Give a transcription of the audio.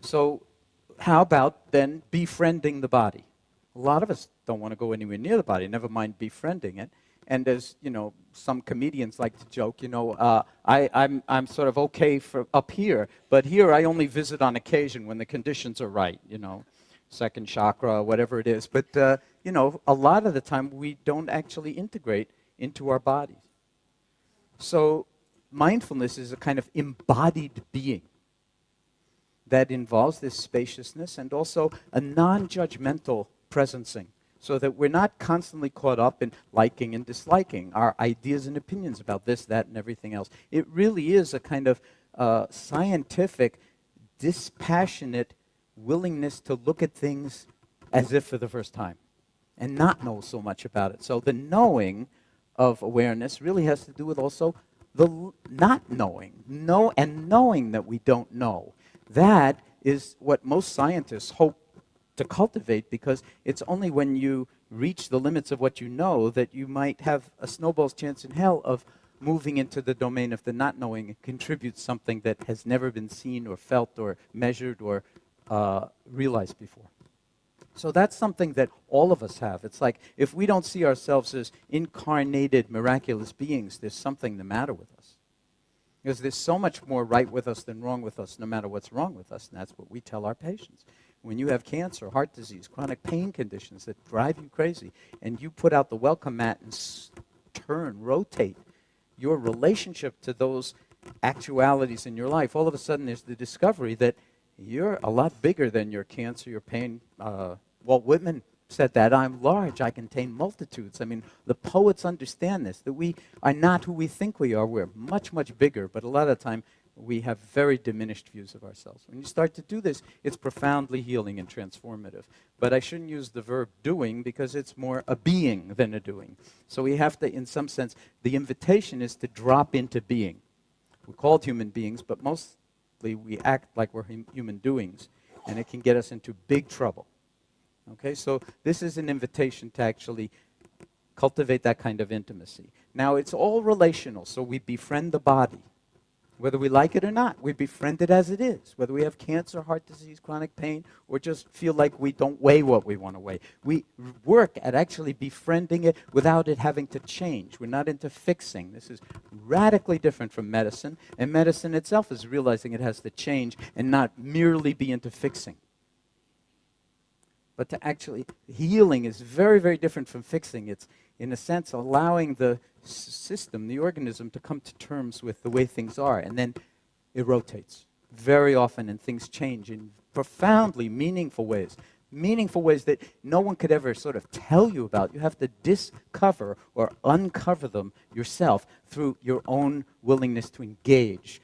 So how about then befriending the body? A lot of us don't want to go anywhere near the body, never mind befriending it. And as some comedians like to joke, I'm sort of okay for up here, but here I only visit on occasion when the conditions are right, second chakra, whatever it is. But, a lot of the time we don't actually integrate into our bodies. So mindfulness is a kind of embodied being that involves this spaciousness and also a non-judgmental presencing, so that we're not constantly caught up in liking and disliking our ideas and opinions about this, that, and everything else. It really is a kind of scientific, dispassionate willingness to look at things as if for the first time and not know so much about it. So the knowing of awareness really has to do with also the not knowing, knowing that we don't know. That is what most scientists hope to cultivate, because it's only when you reach the limits of what you know that you might have a snowball's chance in hell of moving into the domain of the not knowing and contribute something that has never been seen or felt or measured or realized before. So that's something that all of us have. It's like if we don't see ourselves as incarnated, miraculous beings, there's something the matter with us. Because there's so much more right with us than wrong with us, no matter what's wrong with us, and that's what we tell our patients. When you have cancer, heart disease, chronic pain conditions that drive you crazy, and you put out the welcome mat and rotate your relationship to those actualities in your life, all of a sudden there's the discovery that you're a lot bigger than your cancer, your pain. Walt Whitman said that, I'm large, I contain multitudes. I mean, the poets understand this, that we are not who we think we are. We're much, much bigger, but a lot of the time we have very diminished views of ourselves. When you start to do this, it's profoundly healing and transformative. But I shouldn't use the verb doing, because it's more a being than a doing. So we have to, in some sense, the invitation is to drop into being. We're called human beings, but mostly we act like we're human doings, and it can get us into big trouble. Okay, so this is an invitation to actually cultivate that kind of intimacy. Now, it's all relational, so we befriend the body. Whether we like it or not, we befriend it as it is. Whether we have cancer, heart disease, chronic pain, or just feel like we don't weigh what we want to weigh. We work at actually befriending it without it having to change. We're not into fixing. This is radically different from medicine, and medicine itself is realizing it has to change and not merely be into fixing. But to actually, healing is very, very different from fixing. It's, in a sense, allowing the system, the organism, to come to terms with the way things are. And then it rotates very often, and things change in profoundly meaningful ways. Meaningful ways that no one could ever sort of tell you about. You have to discover or uncover them yourself through your own willingness to engage